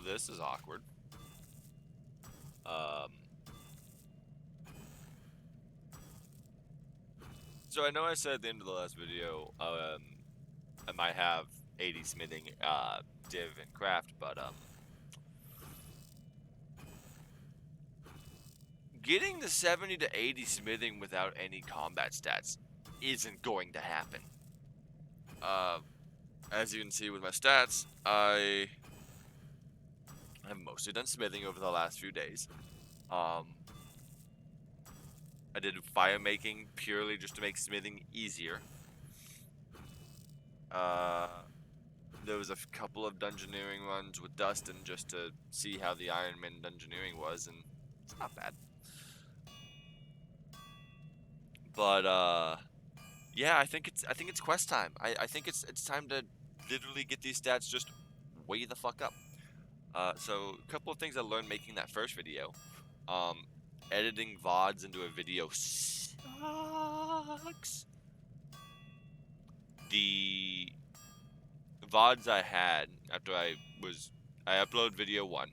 Oh, this is awkward. So I know I said at the end of the last video, I might have 80 smithing, div and craft, but, getting the 70 to 80 smithing without any combat stats isn't going to happen. As you can see with my stats, I have mostly done smithing over the last few days. I did fire making purely just to make smithing easier. There was a couple of dungeoneering runs with Dustin just to see how the Ironman dungeoneering was, and it's not bad. But yeah, I think it's quest time. I think it's time to literally get these stats just way the fuck up. So a couple of things I learned making that first video. Editing VODs into a video sucks. The VODs I had after I uploaded video 1.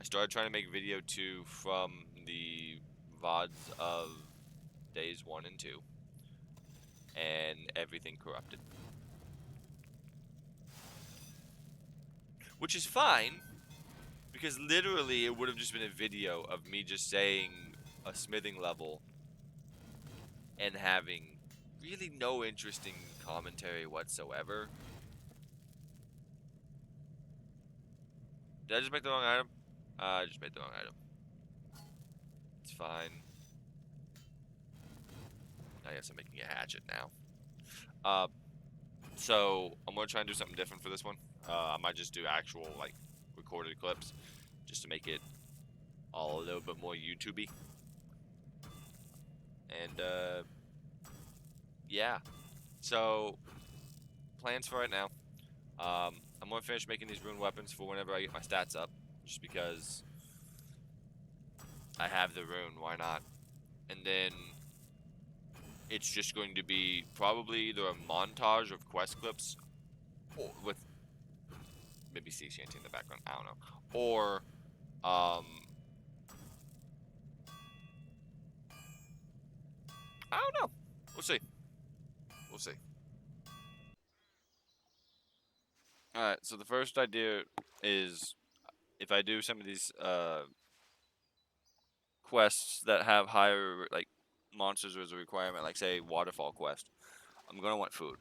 I started trying to make video 2 from the VODs of days 1 and 2. And everything corrupted. Which is fine, because literally it would have just been a video of me just saying a smithing level and having really no interesting commentary whatsoever. Did I just make the wrong item? I just made the wrong item. It's fine. I guess I'm making a hatchet now. So I'm gonna try and do something different for this one. I might just do actual like recorded clips, just to make it all a little bit more YouTubey. And yeah. So plans for right now. I'm gonna finish making these rune weapons for whenever I get my stats up, just because I have the rune. Why not? And then it's just going to be probably either a montage of quest clips, or with maybe sea shanty in the background. I don't know. Or I don't know. We'll see. We'll see. Alright, so the first idea is if I do some of these quests that have higher like monsters as a requirement, like say waterfall quest, I'm gonna want food.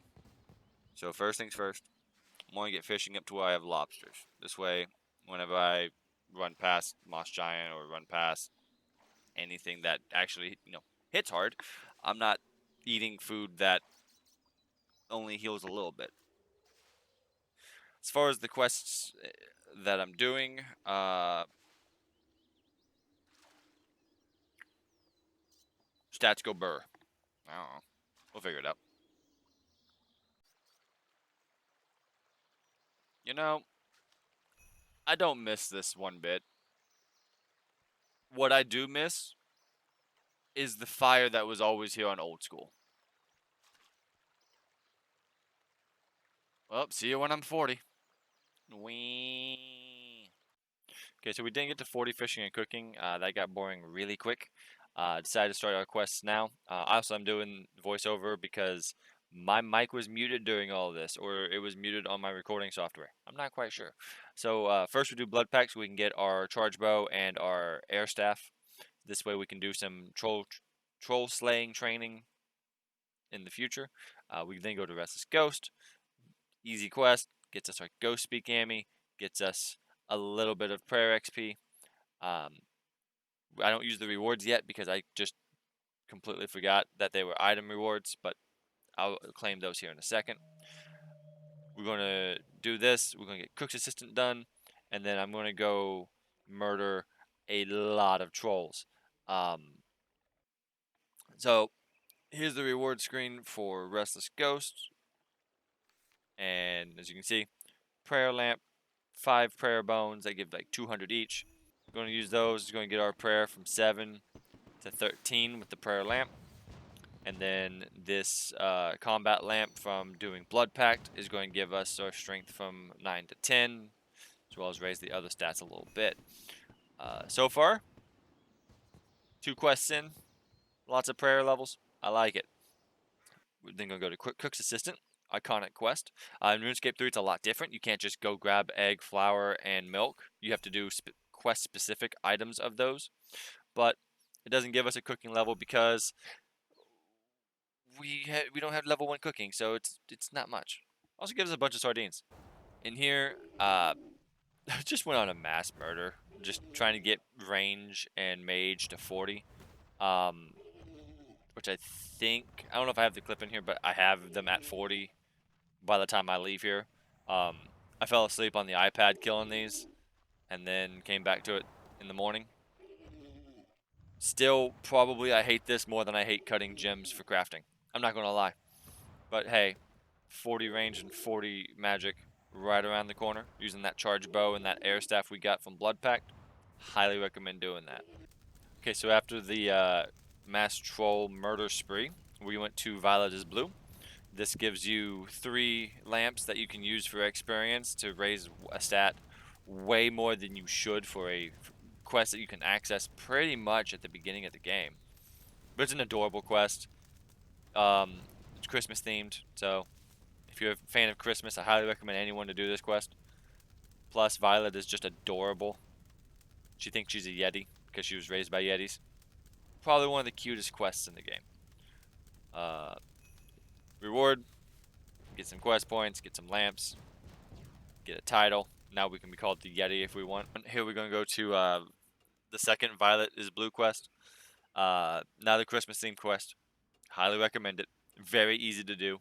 So first things first, I'm gonna get fishing up to where I have lobsters. This way, whenever I run past Moss Giant or run past anything that actually, hits hard, I'm not eating food that only heals a little bit. As far as the quests that I'm doing, stats go burr. I don't know. We'll figure it out. You know, I don't miss this one bit. What I do miss is the fire that was always here on Old School. Well, see you when I'm 40. Wee. Okay, so we didn't get to 40 fishing and cooking. That got boring really quick. Decided to start our quests now. Also, I'm doing voiceover because my mic was muted during all of this, or it was muted on my recording software. I'm not quite sure. So first we do blood packs so we can get our charge bow and our air staff. This way we can do some troll slaying training in the future. We then go to Restless Ghost. Easy quest, gets us our Ghost Speak Ammy, gets us a little bit of prayer XP. I don't use the rewards yet because I just completely forgot that they were item rewards, but I'll claim those here in a second. We're going to do this. We're going to get Cook's Assistant done, and then I'm going to go murder a lot of trolls. So here's the reward screen for Restless Ghost. And as you can see, prayer lamp, 5 prayer bones. They give like 200 each. We're going to use those. We're going to get our prayer from 7 to 13 with the prayer lamp. And then this combat lamp from doing Blood Pact is going to give us our strength from 9 to 10. So well as raise the other stats a little bit. So far, 2 quests in, lots of prayer levels. I like it. We're then gonna go to Cook's Assistant, iconic quest. In RuneScape 3, it's a lot different. You can't just go grab egg, flour, and milk. You have to do quest-specific items of those. But it doesn't give us a cooking level because we don't have level 1 cooking, so it's not much. Also gives us a bunch of sardines. In here, just went on a mass murder, just trying to get range and mage to 40. Which I don't know if I have the clip in here, but I have them at 40 by the time I leave here. I fell asleep on the iPad killing these, and then came back to it in the morning. Still, probably I hate this more than I hate cutting gems for crafting. I'm not gonna lie. But hey, 40 range and 40 magic right around the corner, using that charge bow and that air staff we got from Blood Pact. Highly recommend doing that. Okay, so after the mass troll murder spree, we went to Violet is Blue. This gives you 3 lamps that you can use for experience to raise a stat way more than you should for a quest that you can access pretty much at the beginning of the game. But it's an adorable quest. It's Christmas themed, so if you're a fan of Christmas, I highly recommend anyone to do this quest. Plus, Violet is just adorable. She thinks she's a Yeti because she was raised by Yetis. Probably one of the cutest quests in the game. Reward, get some quest points, get some lamps, get a title. Now we can be called the Yeti if we want. Here we're going to go to the second Violet is Blue quest. Now the Christmas themed quest. Highly recommend it. Very easy to do,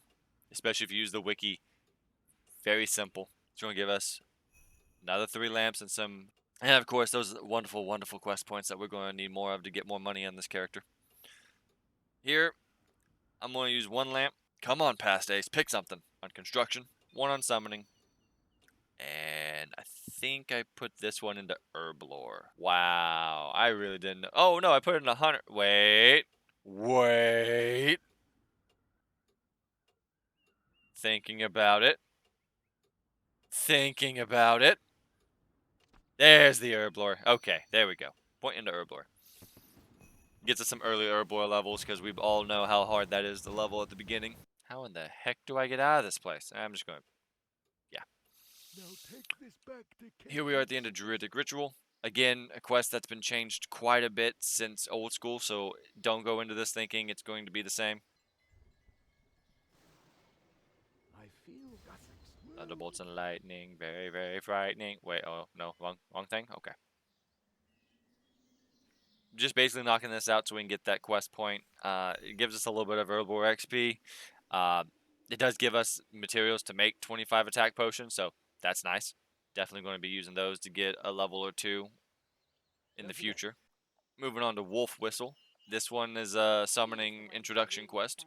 especially if you use the wiki. Very simple. It's going to give us another 3 lamps and some... And of course, those wonderful, wonderful quest points that we're going to need more of to get more money on this character. Here, I'm going to use 1 lamp. Come on, past ace. Pick something. On construction. 1 on summoning. And I think I put this one into herb lore. Wow. I really didn't know. Oh, no. I put it in 100. Wait. Wait. Thinking about it. Thinking about it. There's the herb lore. Okay. There we go. Point into herb lore. Gets us some early herb lore levels because we all know how hard that is to level at the beginning. How in the heck do I get out of this place? I'm just going to... Yeah. Now take this back to Here we are at the end of Druidic Ritual. Again, a quest that's been changed quite a bit since old school, so don't go into this thinking it's going to be the same. I feel Thunderbolts and lightning, very, very frightening. Wait, oh, no, wrong thing? Okay. Just basically knocking this out so we can get that quest point. It gives us a little bit of herbal XP. It does give us materials to make 25 attack potions, so that's nice. Definitely going to be using those to get a level or 2 in the future. Moving on to Wolf Whistle. This one is a summoning introduction quest.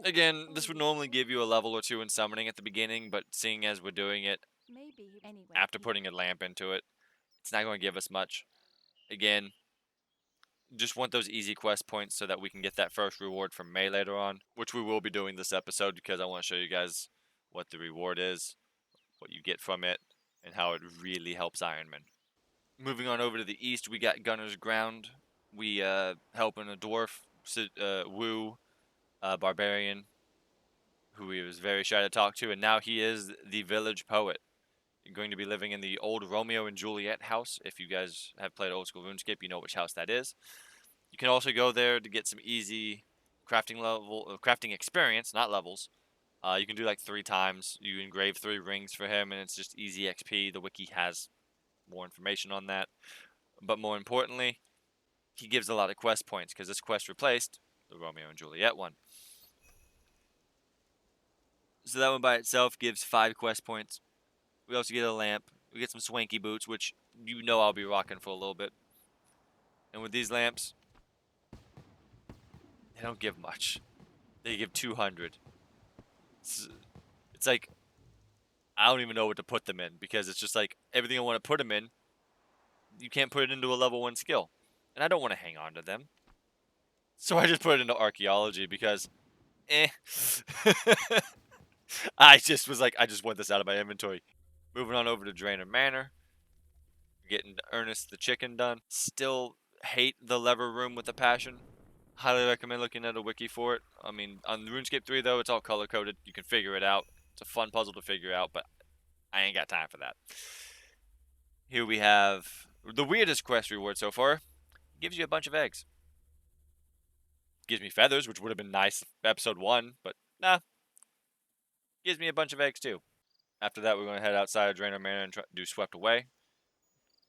Again, this would normally give you a level or 2 in summoning at the beginning, but seeing as we're doing it after putting a lamp into it, it's not going to give us much. Again, just want those easy quest points so that we can get that first reward from May later on, which we will be doing this episode because I want to show you guys what the reward is, what you get from it, and how it really helps Ironman. Moving on over to the east, we got Gunner's Ground. We helping a dwarf, Wu, barbarian, who he was very shy to talk to, and now he is the village poet. You're going to be living in the old Romeo and Juliet house. If you guys have played old school RuneScape, you know which house that is. You can also go there to get some easy crafting experience, not levels. You can do like 3 times. You engrave 3 rings for him, and it's just easy XP. The wiki has more information on that. But more importantly, he gives a lot of quest points because this quest replaced the Romeo and Juliet one. So that one by itself gives 5 quest points. We also get a lamp. We get some swanky boots, which you know I'll be rocking for a little bit. And with these lamps, they don't give much. They give 200. It's like, I don't even know what to put them in because it's just like everything I want to put them in, you can't put it into a level 1 skill. And I don't want to hang on to them. So I just put it into archaeology because, I just was like, I just want this out of my inventory. Moving on over to Drainer Manor. getting Ernest the chicken done. Still hate the lever room with a passion. Highly recommend looking at a wiki for it. I mean, on RuneScape 3 though, it's all color coded. You can figure it out. It's a fun puzzle to figure out, but I ain't got time for that. Here we have the weirdest quest reward so far. Gives you a bunch of eggs. Gives me feathers, which would have been nice episode 1, but nah. Gives me a bunch of eggs too. After that, we're going to head outside of Draenor Manor and do Swept Away.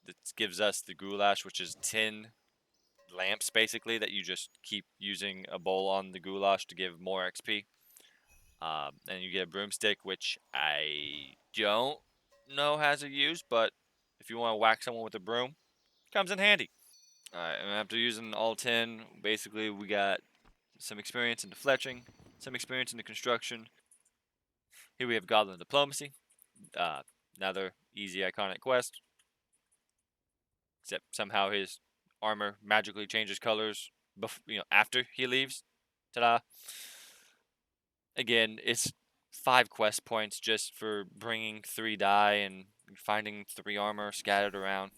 This gives us the goulash, which is 10 lamps basically that you just keep using a bowl on the goulash to give more XP. And you get a broomstick, which I don't know has a use, but if you want to whack someone with a broom, comes in handy. Alright, and after using all 10, basically we got some experience into fletching, some experience into construction. Here we have Goblin Diplomacy, another easy iconic quest, except somehow his armor magically changes colors after he leaves. Ta-da. Again, it's 5 quest points just for bringing 3 die and finding 3 armor scattered around.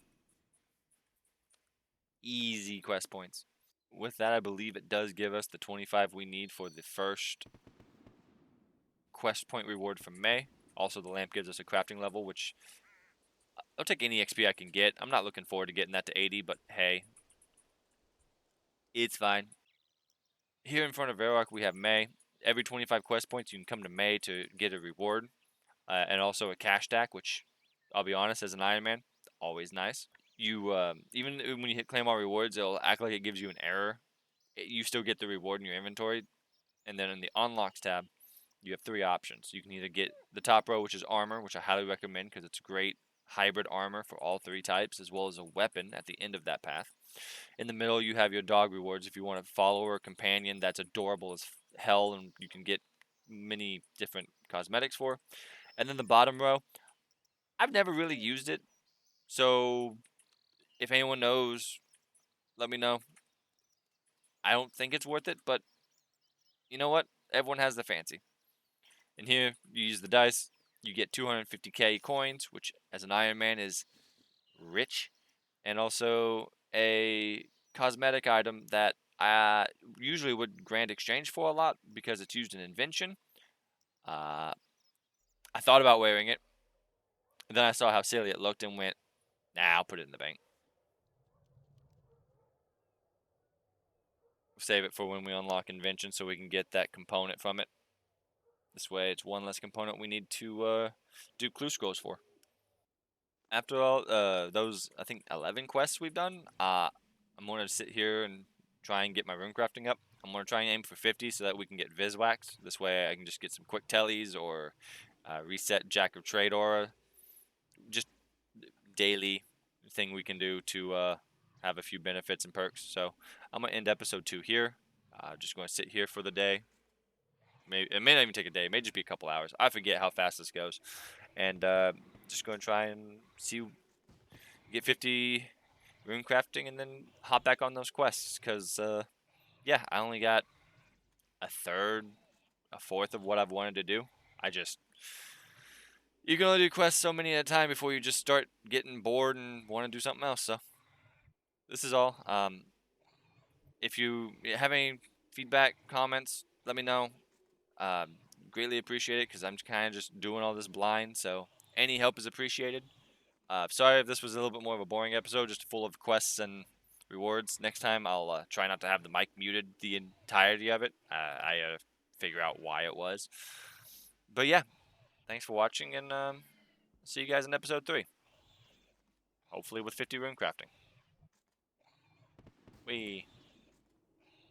Easy quest points. With that, I believe it does give us the 25 we need for the first quest point reward from May. Also, the lamp gives us a crafting level, which I'll take any XP I can get. I'm not looking forward to getting that to 80, but hey, it's fine. Here in front of Varrock, we have May. Every 25 quest points, you can come to May to get a reward, and also a cash stack, which I'll be honest, as an Ironman, always nice. You even when you hit claim all rewards, it'll act like it gives you an error. You still get the reward in your inventory, and then in the unlocks tab, you have 3 options. You can either get the top row, which is armor, which I highly recommend because it's great hybrid armor for all 3 types, as well as a weapon at the end of that path. In the middle, you have your dog rewards if you want a follower or companion that's adorable as hell and you can get many different cosmetics for. And then the bottom row, I've never really used it, so if anyone knows, let me know. I don't think it's worth it, but you know what? Everyone has the fancy. And here, you use the dice, you get 250k coins, which as an Iron Man is rich, and also a cosmetic item that I usually would grant exchange for a lot because it's used in invention. Uh, I thought about wearing it, and then I saw how silly it looked and went, nah, I'll put it in the bank. Save it for when we unlock invention so we can get that component from it. This way, it's one less component we need to do clue scrolls for. After all those, I think 11 quests we've done, I'm going to sit here and try and get my rune crafting up. I'm going to try and aim for 50 so that we can get Viswax. This way I can just get some quick tellies or reset Jack of Trade aura. Just daily thing we can do to have a few benefits and perks. So I'm going to end episode 2 here. Just going to sit here for the day. Maybe it may not even take a day. It may just be a couple hours. I forget how fast this goes. And just going to try and get 50 rune crafting and then hop back on those quests. Because, yeah, I only got a third, a fourth of what I've wanted to do. You can only do quests so many at a time before you just start getting bored and want to do something else. So, this is all. If you have any feedback, comments, let me know. Greatly appreciate it because I'm kind of just doing all this blind. So, any help is appreciated. Sorry if this was a little bit more of a boring episode, just full of quests and rewards. Next time, I'll try not to have the mic muted the entirety of it. I gotta figure out why it was. But yeah, thanks for watching, and see you guys in episode 3. Hopefully with 50 rune crafting. Wee.